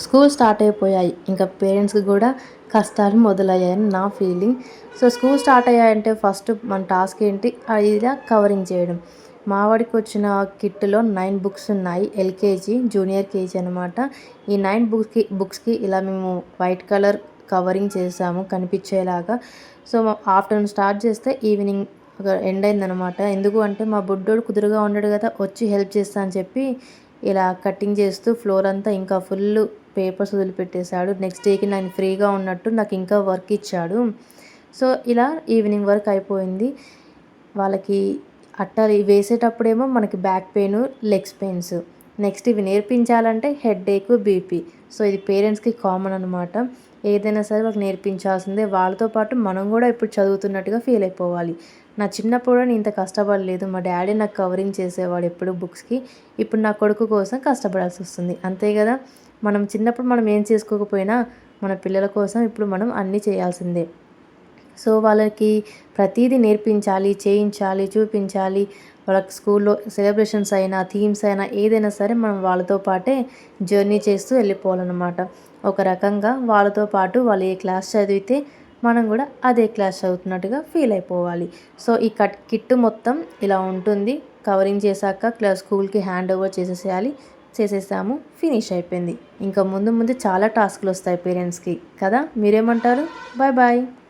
School start అయిపోయాయి. ఇంకా పేరెంట్స్‌కి గూడా కష్టాలు మొదలయ్యాయని నా ఫీలింగ్. సో, స్కూల్ స్టార్ట్ అయ్యాయంటే ఫస్ట్ మన టాస్క్ ఏంటి? ఇలా కవరింగ్ చేయడం. మా వాడికొచ్చిన కిట్‌లో 9 బుక్స్ ఉన్నాయి. ఎల్‌కేజీ, జూనియర్ కేజీ అనమాట. ఈ 9 బుక్స్‌కి ఇలా మేము వైట్ కలర్ కవరింగ్ చేసాము కనిపించేలాగా. సో, ఆఫ్టర్‌నూన్ స్టార్ట్ చేస్తే ఈవినింగ్ ఎండ్ అయిందనమాట. ఎందుకు అంటే మా బుడ్డోడు కుదురుగా ఉండడు గదా! వచ్చి హెల్ప్ చేస్తా అని చెప్పి ఇలా కటింగ్ చేస్తూ ఫ్లోర్ అంతా ఇంకా ఫుల్లు పేపర్స్ వదిలిపెట్టేశాడు. నెక్స్ట్ డేకి నేను ఫ్రీగా ఉన్నట్టు నాకు ఇంకా వర్క్ ఇచ్చాడు. సో, ఇలా ఈవినింగ్ వరకు అయిపోయింది. వాళ్ళకి అట్టాలు వేసేటప్పుడేమో మనకి back pain, legs pains. Next ఇవి నేర్పించాలంటే హెడ్‌ఏక్, బీపీ. సో, ఇది పేరెంట్స్‌కి కామన్ అనమాట. ఏదైనా సరే వాళ్ళకి నేర్పించాల్సిందే. వాళ్ళతో పాటు మనం గూడా ఇప్పుడు చదువుతున్నట్టుగా ఫీల్ అయిపోవాలి. నా చిన్నప్పుడు నేను ఇంత కష్టపడలేదు. మా డ్యాడీ నాకు కవరింగ్ చేసేవాడు ఎప్పుడు బుక్స్‌కి. ఇప్పుడు నా కొడుకు కోసం కష్టపడాల్సొస్తుంది. అంతే గదా! మనం చిన్నప్పుడు మనం ఏం చేసుకోకపోయినా మన పిల్లల కోసం ఇప్పుడు మనం అన్నీ చేయాల్సిందే. సో, వాళ్ళకి ప్రతీదీ నేర్పించాలి, చేయించాలి, చూపించాలి. వాళ్ళకి స్కూల్‌లో సెలబ్రేషన్స్ అయినా, థీమ్స్ అయినా ఏదైనా సరే మనం వాళ్ళతో పాటే జర్నీ చేస్తూ వెళ్ళిపోవాలనమాట. ఒక రకంగా వాళ్ళతో పాటు వాళ్ళు ఏ క్లాస్ చదివితే మనం గూడా అదే క్లాస్ చదువుతున్నట్టుగా ఫీల్ అయిపోవాలి. సో, ఈ కిట్ మొత్తం ఇలా ఉంటుంది. కవరింగ్ చేశాక స్కూల్‌కి హ్యాండ్ ఓవర్ చేసేసేయాలి. చేసేసాము. ఫినిష్ అయిపోయింది. ఇంకా ముందు ముందు చాలా టాస్క్‌లొస్తాయి పేరెంట్స్‌కి కదా! మీరేమంటారు? Bye bye.